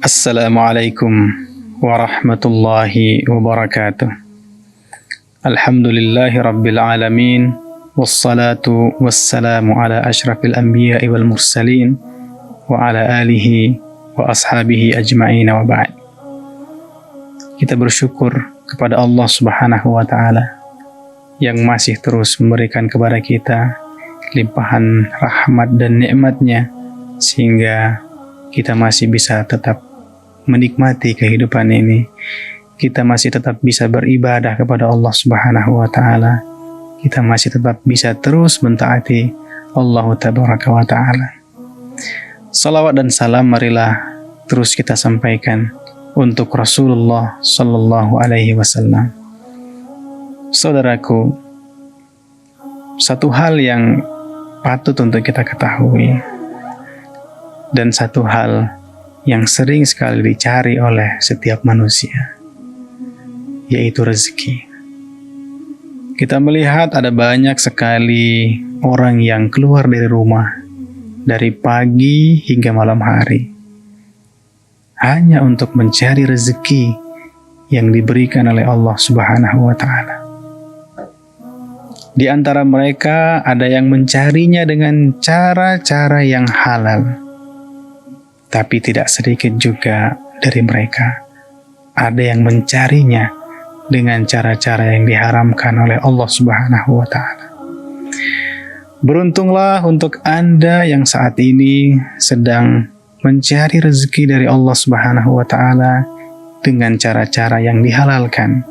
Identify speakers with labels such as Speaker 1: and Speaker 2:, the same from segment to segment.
Speaker 1: Assalamualaikum warahmatullahi wabarakatuh. Alhamdulillahi rabbil alamin. Wassalatu wassalamu ala ashrafil anbiya'i wal mursalin wa ala alihi wa ashabihi ajma'in wa ba'd. Kita bersyukur kepada Allah Subhanahu wa ta'ala yang masih terus memberikan kepada kita limpahan rahmat dan nikmatnya sehingga kita masih bisa tetap menikmati kehidupan ini. Kita masih tetap bisa beribadah kepada Allah Subhanahu wa ta'ala. Kita masih tetap bisa terus mentaati Allah Tabaraka wa ta'ala. Salawat dan salam marilah terus kita sampaikan untuk Rasulullah Sallallahu Alaihi Wasallam. Saudaraku, satu hal yang patut untuk kita ketahui dan satu hal yang sering sekali dicari oleh setiap manusia, yaitu rezeki. Kita melihat ada banyak sekali orang yang keluar dari rumah dari pagi hingga malam hari hanya untuk mencari rezeki yang diberikan oleh Allah Subhanahu wa ta'ala. Di antara mereka ada yang mencarinya dengan cara-cara yang halal. Tapi tidak sedikit juga dari mereka ada yang mencarinya dengan cara-cara yang diharamkan oleh Allah Subhanahu wa ta'ala. Beruntunglah untuk Anda yang saat ini sedang mencari rezeki dari Allah Subhanahu wa ta'ala dengan cara-cara yang dihalalkan,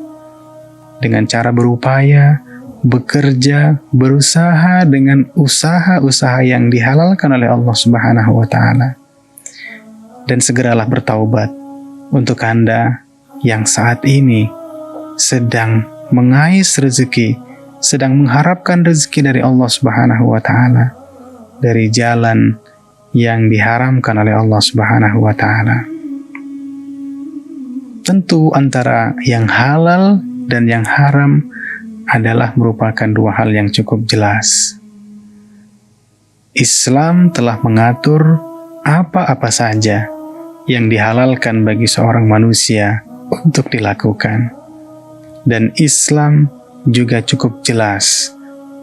Speaker 1: dengan cara berupaya, bekerja, berusaha dengan usaha-usaha yang dihalalkan oleh Allah Subhanahu wa ta'ala. Dan segeralah bertaubat untuk Anda yang saat ini sedang mengais rezeki, sedang mengharapkan rezeki dari Allah Subhanahu wa ta'ala dari jalan yang diharamkan oleh Allah Subhanahu wa ta'ala. Tentu antara yang halal dan yang haram adalah merupakan dua hal yang cukup jelas. Islam telah mengatur apa-apa saja yang dihalalkan bagi seorang manusia untuk dilakukan. Dan Islam juga cukup jelas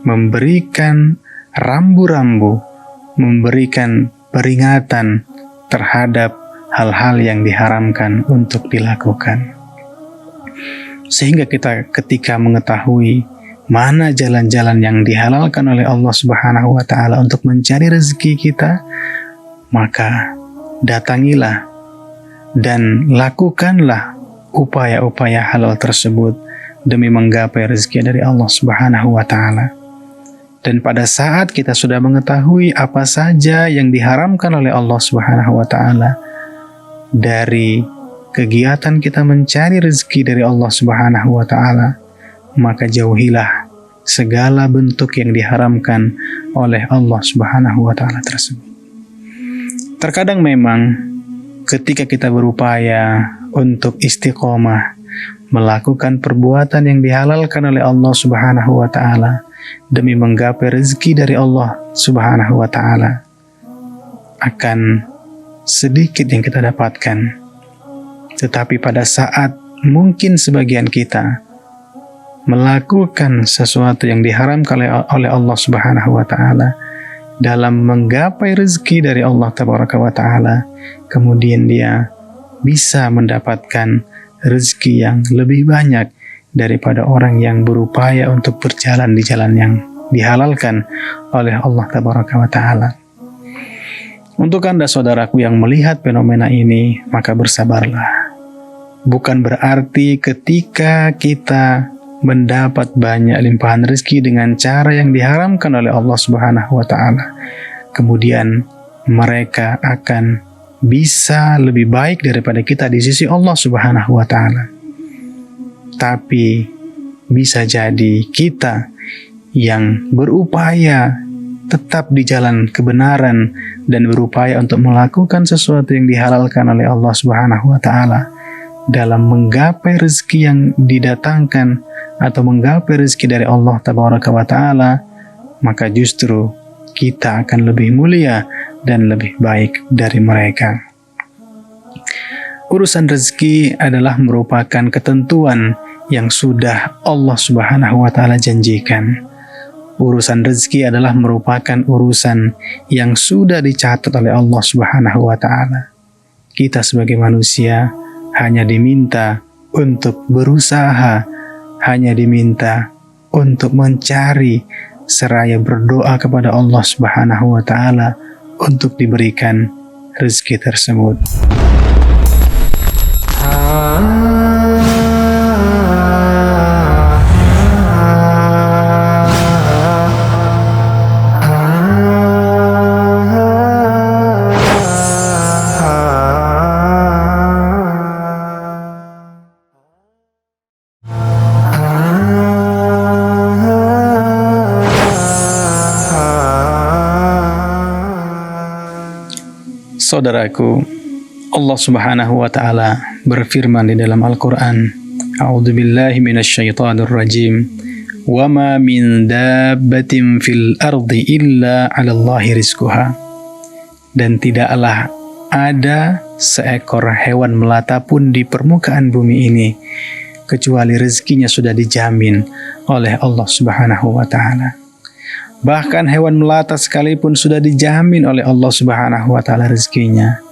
Speaker 1: memberikan rambu-rambu, memberikan peringatan terhadap hal-hal yang diharamkan untuk dilakukan. Sehingga kita ketika mengetahui mana jalan-jalan yang dihalalkan oleh Allah Subhanahu wa ta'ala untuk mencari rezeki kita, maka datangilah dan lakukanlah upaya-upaya halal tersebut demi menggapai rezeki dari Allah Subhanahu wa ta'ala. Dan pada saat kita sudah mengetahui apa saja yang diharamkan oleh Allah Subhanahu wa ta'ala dari kegiatan kita mencari rezeki dari Allah Subhanahu wa ta'ala, maka jauhilah segala bentuk yang diharamkan oleh Allah Subhanahu wa ta'ala tersebut. Terkadang memang ketika kita berupaya untuk istiqomah melakukan perbuatan yang dihalalkan oleh Allah Subhanahu wa ta'ala demi menggapai rezeki dari Allah Subhanahu wa ta'ala, akan sedikit yang kita dapatkan. Tetapi pada saat mungkin sebagian kita melakukan sesuatu yang diharamkan oleh Allah Subhanahu wa ta'ala dalam menggapai rezeki dari Allah Tabaraka wa ta'ala, kemudian dia bisa mendapatkan rezeki yang lebih banyak daripada orang yang berupaya untuk berjalan di jalan yang dihalalkan oleh Allah Tabaraka wa ta'ala. Untuk Anda saudaraku yang melihat fenomena ini, maka bersabarlah. Bukan berarti ketika kita mendapat banyak limpahan rezeki dengan cara yang diharamkan oleh Allah Subhanahu wa ta'ala, kemudian mereka akan bisa lebih baik daripada kita di sisi Allah Subhanahu wa ta'ala. Tapi bisa jadi kita yang berupaya tetap di jalan kebenaran dan berupaya untuk melakukan sesuatu yang dihalalkan oleh Allah Subhanahu wa ta'ala dalam menggapai rezeki yang didatangkan atau menggapai rezeki dari Allah Tabaraka wa ta'ala, maka justru kita akan lebih mulia dan lebih baik dari mereka. Urusan rezeki adalah merupakan ketentuan yang sudah Allah Subhanahu wa Ta'ala janjikan. Urusan rezeki adalah merupakan urusan yang sudah dicatat oleh Allah Subhanahu wa Ta'ala. Kita sebagai manusia hanya diminta untuk berusaha, hanya diminta untuk mencari seraya berdoa kepada Allah Subhanahu wa Ta'ala untuk diberikan rezeki tersebut. Saudaraku, Allah Subhanahu wa Ta'ala berfirman di dalam Al-Qur'an, A'udzubillahi minasyaitonir rajim. Wa ma min dabbatin fil ardi illa 'alallahi rizquha. Dan tidaklah ada seekor hewan melata pun di permukaan bumi ini kecuali rezekinya sudah dijamin oleh Allah Subhanahu wa Ta'ala. Bahkan hewan melata sekalipun sudah dijamin oleh Allah Subhanahu wa Ta'ala rezekinya.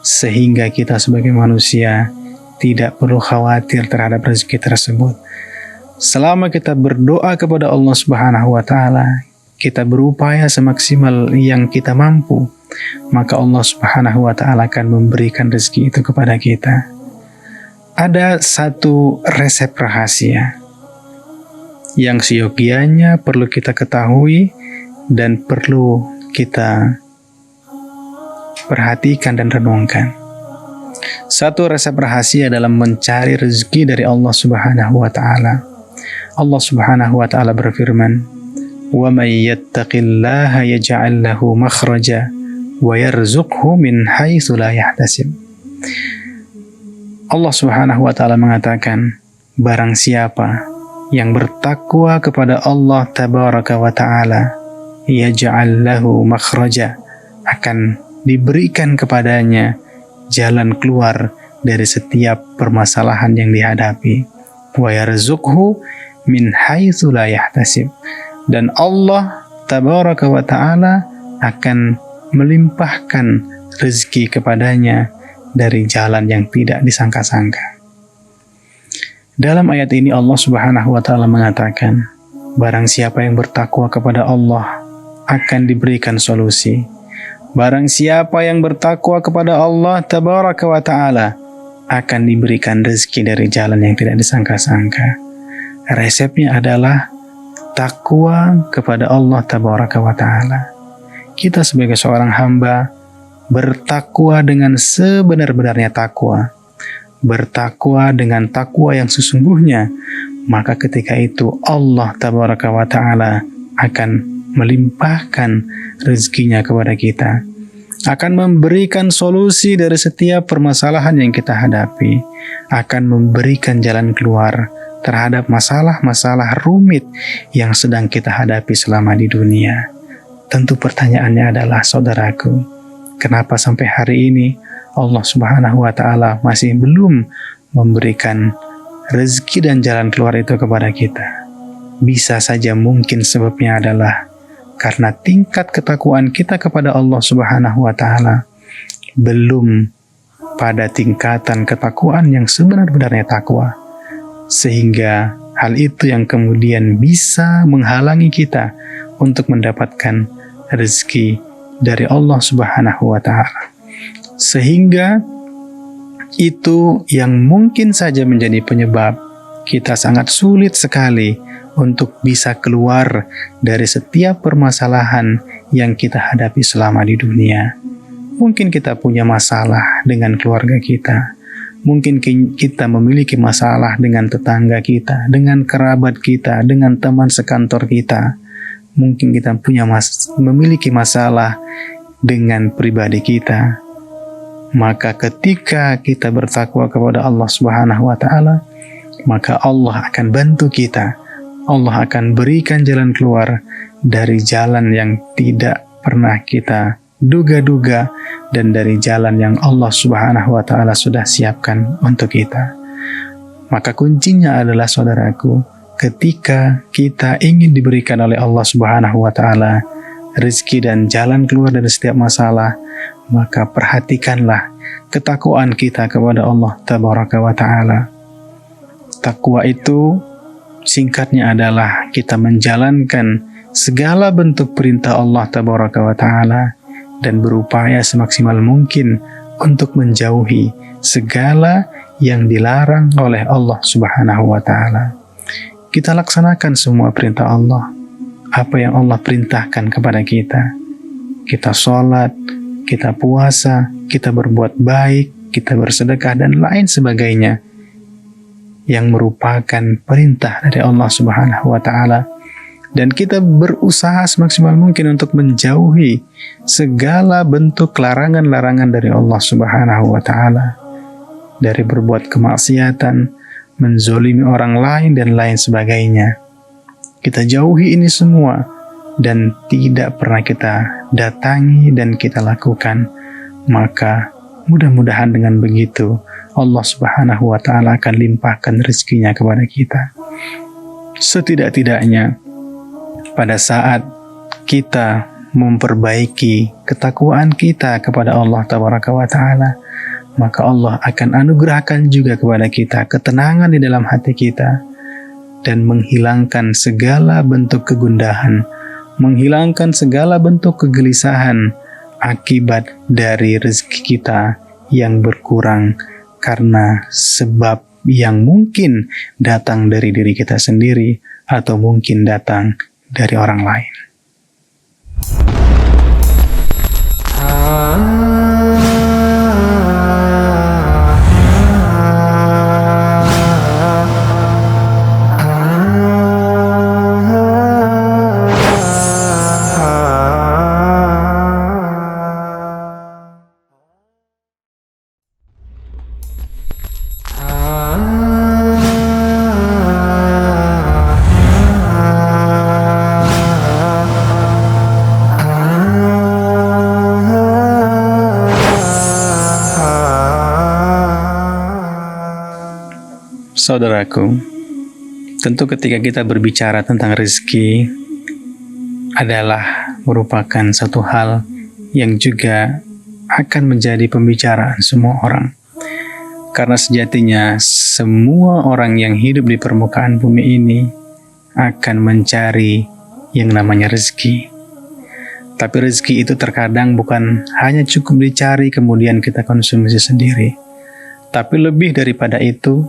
Speaker 1: Sehingga kita sebagai manusia tidak perlu khawatir terhadap rezeki tersebut. Selama kita berdoa kepada Allah Subhanahu wa Ta'ala, kita berupaya semaksimal yang kita mampu, maka Allah Subhanahu wa Ta'ala akan memberikan rezeki itu kepada kita. Ada satu resep rahasia yang seyogianya perlu kita ketahui dan perlu kita perhatikan dan renungkan. Satu resep rahasia dalam mencari rezeki dari Allah Subhanahu wa Ta'ala. Allah Subhanahu wa Ta'ala berfirman, "Wa may yattaqillaha yaj'al lahu makhraja wa yarzuqhu min haitsu la yahtasib." Allah Subhanahu wa Ta'ala mengatakan, barang siapa yang bertakwa kepada Allah Tabaraka wa Ta'ala, yaj'al lahu makhraja, akan diberikan kepadanya jalan keluar dari setiap permasalahan yang dihadapi. Wa yarzuqhu min haitsu la yahtasib, dan Allah Tabaraka wa Ta'ala akan melimpahkan rezeki kepadanya dari jalan yang tidak disangka-sangka. Dalam ayat ini Allah Subhanahu wa Ta'ala mengatakan, barang siapa yang bertakwa kepada Allah akan diberikan solusi. Barang siapa yang bertakwa kepada Allah Tabaraka wa Ta'ala akan diberikan rezeki dari jalan yang tidak disangka-sangka. Resepnya adalah takwa kepada Allah Tabaraka wa Ta'ala. Kita sebagai seorang hamba bertakwa dengan sebenar-benarnya takwa, bertakwa dengan takwa yang sesungguhnya, maka ketika itu Allah Tabaraka wa Ta'ala akan melimpahkan rezekinya kepada kita, akan memberikan solusi dari setiap permasalahan yang kita hadapi, akan memberikan jalan keluar terhadap masalah-masalah rumit yang sedang kita hadapi selama di dunia. Tentu pertanyaannya adalah, saudaraku, kenapa sampai hari ini Allah Subhanahu wa Ta'ala masih belum memberikan rezeki dan jalan keluar itu kepada kita? Bisa saja mungkin sebabnya adalah karena tingkat ketakwaan kita kepada Allah Subhanahu wa Ta'ala belum pada tingkatan ketakwaan yang sebenar-benarnya takwa, sehingga hal itu yang kemudian bisa menghalangi kita untuk mendapatkan rezeki dari Allah Subhanahu wa Ta'ala. Sehingga itu yang mungkin saja menjadi penyebab kita sangat sulit sekali untuk bisa keluar dari setiap permasalahan yang kita hadapi selama di dunia. Mungkin kita punya masalah dengan keluarga kita. Mungkin kita memiliki masalah dengan tetangga kita, dengan kerabat kita, dengan teman sekantor kita. Mungkin kita memiliki masalah dengan pribadi kita. Maka ketika kita bertakwa kepada Allah Subhanahu wa Ta'ala, maka Allah akan bantu kita. Allah akan berikan jalan keluar dari jalan yang tidak pernah kita duga-duga dan dari jalan yang Allah Subhanahu wa Ta'ala sudah siapkan untuk kita. Maka kuncinya adalah, saudaraku, ketika kita ingin diberikan oleh Allah Subhanahu wa Ta'ala rezeki dan jalan keluar dari setiap masalah, maka perhatikanlah ketakwaan kita kepada Allah Tabaraka wa Ta'ala. Takwa itu singkatnya adalah kita menjalankan segala bentuk perintah Allah Tabaraka wa Ta'ala dan berupaya semaksimal mungkin untuk menjauhi segala yang dilarang oleh Allah Subhanahu wa Ta'ala. Kita laksanakan semua perintah Allah, apa yang Allah perintahkan kepada kita. Kita sholat, kita puasa, kita berbuat baik, kita bersedekah dan lain sebagainya yang merupakan perintah dari Allah Subhanahu wa Ta'ala. Dan kita berusaha semaksimal mungkin untuk menjauhi segala bentuk larangan-larangan dari Allah Subhanahu wa Ta'ala, dari berbuat kemaksiatan, menzolimi orang lain dan lain sebagainya. Kita jauhi ini semua dan tidak pernah kita datangi dan kita lakukan. Maka mudah-mudahan dengan begitu Allah Subhanahu wa Ta'ala akan limpahkan rezekinya kepada kita. Setidak-tidaknya pada saat kita memperbaiki ketakwaan kita kepada Allah Tabaraka wa Ta'ala, maka Allah akan anugerahkan juga kepada kita ketenangan di dalam hati kita dan menghilangkan segala bentuk kegundahan, menghilangkan segala bentuk kegelisahan akibat dari rezeki kita yang berkurang karena sebab yang mungkin datang dari diri kita sendiri atau mungkin datang dari orang lain. Saudaraku, tentu ketika kita berbicara tentang rezeki adalah merupakan satu hal yang juga akan menjadi pembicaraan semua orang. Karena sejatinya semua orang yang hidup di permukaan bumi ini akan mencari yang namanya rezeki. Tapi rezeki itu terkadang bukan hanya cukup dicari kemudian kita konsumsi sendiri. Tapi lebih daripada itu,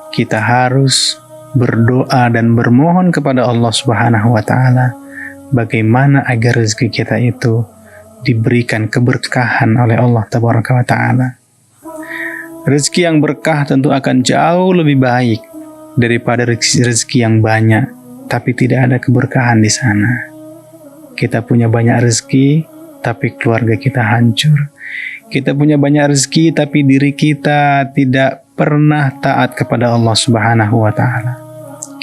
Speaker 1: kita harus berdoa dan bermohon kepada Allah Subhanahu wa Ta'ala bagaimana agar rezeki kita itu diberikan keberkahan oleh Allah Tabaraka wa Ta'ala. Rezeki yang berkah tentu akan jauh lebih baik daripada rezeki yang banyak tapi tidak ada keberkahan di sana. Kita punya banyak rezeki tapi keluarga kita hancur. Kita punya banyak rezeki tapi diri kita tidak pernah taat kepada Allah Subhanahu wa Ta'ala.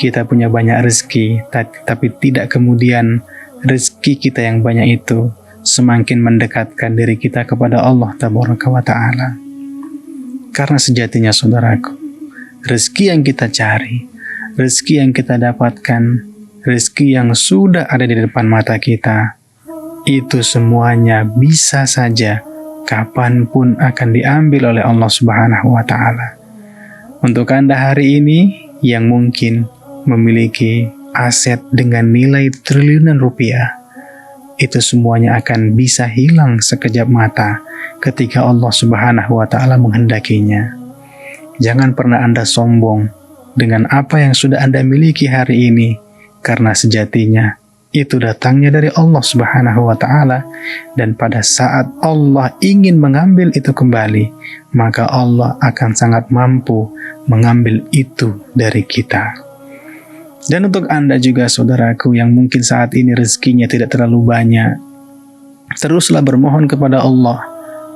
Speaker 1: Kita punya banyak rezeki tapi tidak kemudian rezeki kita yang banyak itu semakin mendekatkan diri kita kepada Allah Tabaraka wa Ta'ala. Karena sejatinya saudaraku, rezeki yang kita cari, rezeki yang kita dapatkan, rezeki yang sudah ada di depan mata kita, itu semuanya bisa saja kapanpun akan diambil oleh Allah Subhanahu wa Ta'ala. Untuk Anda hari ini yang mungkin memiliki aset dengan nilai triliunan rupiah, itu semuanya akan bisa hilang sekejap mata ketika Allah Subhanahu wa Ta'ala menghendakinya. Jangan pernah Anda sombong dengan apa yang sudah Anda miliki hari ini, karena sejatinya itu datangnya dari Allah Subhanahu wa Ta'ala, dan pada saat Allah ingin mengambil itu kembali, maka Allah akan sangat mampu mengambil itu dari kita. Dan untuk Anda juga saudaraku yang mungkin saat ini rezekinya tidak terlalu banyak, teruslah bermohon kepada Allah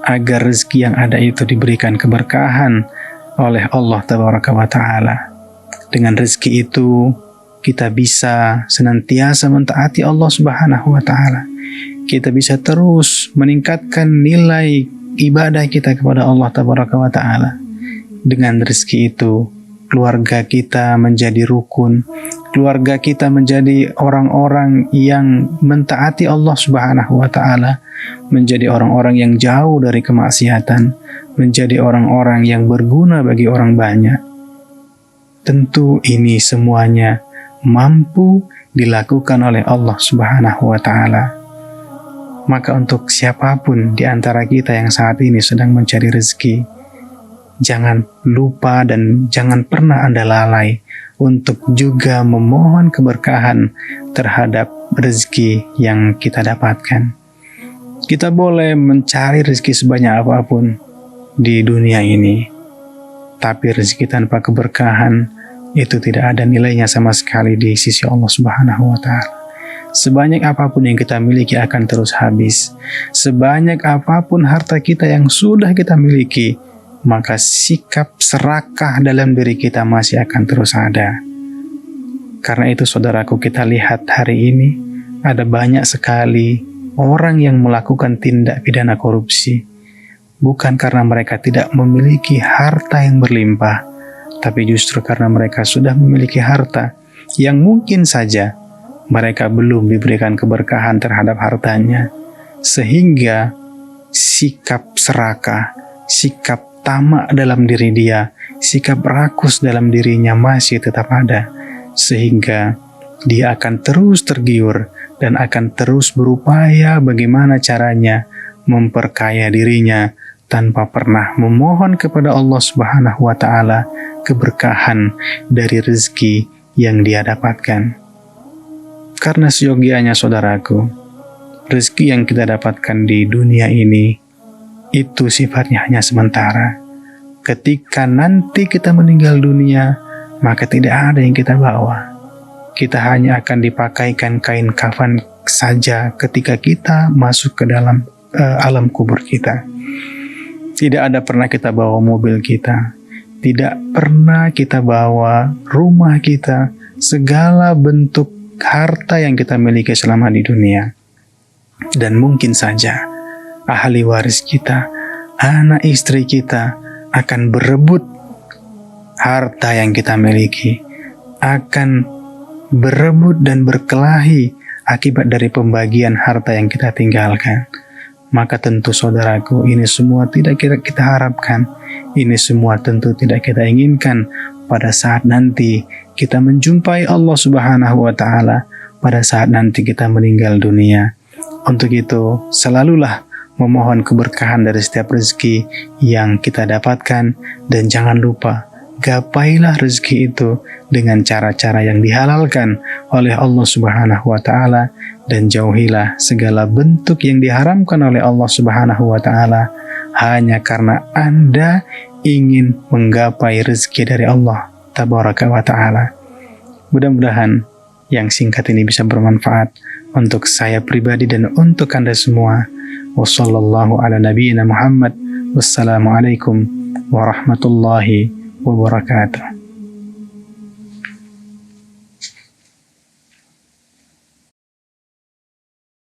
Speaker 1: agar rezeki yang ada itu diberikan keberkahan oleh Allah Tabaraka wa Ta'ala. Dengan rezeki itu kita bisa senantiasa mentaati Allah Subhanahu wa Ta'ala. kita bisa terus meningkatkan nilai ibadah kita kepada Allah Tabaraka wa Ta'ala. Dengan rezeki itu, keluarga kita menjadi rukun, keluarga kita menjadi orang-orang yang mentaati Allah Subhanahu wa Ta'ala, menjadi orang-orang yang jauh dari kemaksiatan, menjadi orang-orang yang berguna bagi orang banyak. Tentu ini semuanya mampu dilakukan oleh Allah Subhanahu wa Ta'ala. Maka untuk siapapun di antara kita yang saat ini sedang mencari rezeki, jangan lupa dan jangan pernah Anda lalai untuk juga memohon keberkahan terhadap rezeki yang kita dapatkan. Kita boleh mencari rezeki sebanyak apapun di dunia ini, tapi rezeki tanpa keberkahan itu tidak ada nilainya sama sekali di sisi Allah Subhanahu wa Ta'ala. Sebanyak apapun yang kita miliki akan terus habis. Sebanyak apapun harta kita yang sudah kita miliki, maka sikap serakah dalam diri kita masih akan terus ada. Karena itu saudaraku, kita lihat hari ini ada banyak sekali orang yang melakukan tindak pidana korupsi. Bukan karena mereka tidak memiliki harta yang berlimpah, tapi justru karena mereka sudah memiliki harta yang mungkin saja mereka belum diberikan keberkahan terhadap hartanya, sehingga sikap serakah, sikap tamak dalam diri dia, sikap rakus dalam dirinya masih tetap ada, sehingga dia akan terus tergiur dan akan terus berupaya bagaimana caranya memperkaya dirinya tanpa pernah memohon kepada Allah Subhanahu wa Ta'ala keberkahan dari rezeki yang dia dapatkan. Karena seyogianya saudaraku, rezeki yang kita dapatkan di dunia ini itu sifatnya hanya sementara. Ketika nanti kita meninggal dunia, maka tidak ada yang kita bawa. Kita hanya akan dipakaikan kain kafan saja ketika kita masuk ke dalam alam kubur kita. Tidak ada pernah kita bawa mobil kita, tidak pernah kita bawa rumah kita, segala bentuk harta yang kita miliki selama di dunia. Dan mungkin saja ahli waris kita, anak istri kita akan berebut harta yang kita miliki, akan berebut dan berkelahi akibat dari pembagian harta yang kita tinggalkan. Maka tentu saudaraku, ini semua tidak kita harapkan, ini semua tentu tidak kita inginkan pada saat nanti kita menjumpai Allah Subhanahu wa Ta'ala, pada saat nanti kita meninggal dunia. Untuk itu, selalulah memohon keberkahan dari setiap rezeki yang kita dapatkan, dan jangan lupa, gapailah rezeki itu dengan cara-cara yang dihalalkan oleh Allah Subhanahu wa Ta'ala, dan jauhilah segala bentuk yang diharamkan oleh Allah Subhanahu wa Ta'ala hanya karena Anda ingin menggapai rezeki dari Allah Tabaraka wa Ta'ala. Mudah-mudahan yang singkat ini bisa bermanfaat untuk saya pribadi dan untuk Anda semua. Wassallallahu ala nabiyyina Muhammad. Wassalamualaikum warahmatullahi wabarakatuh.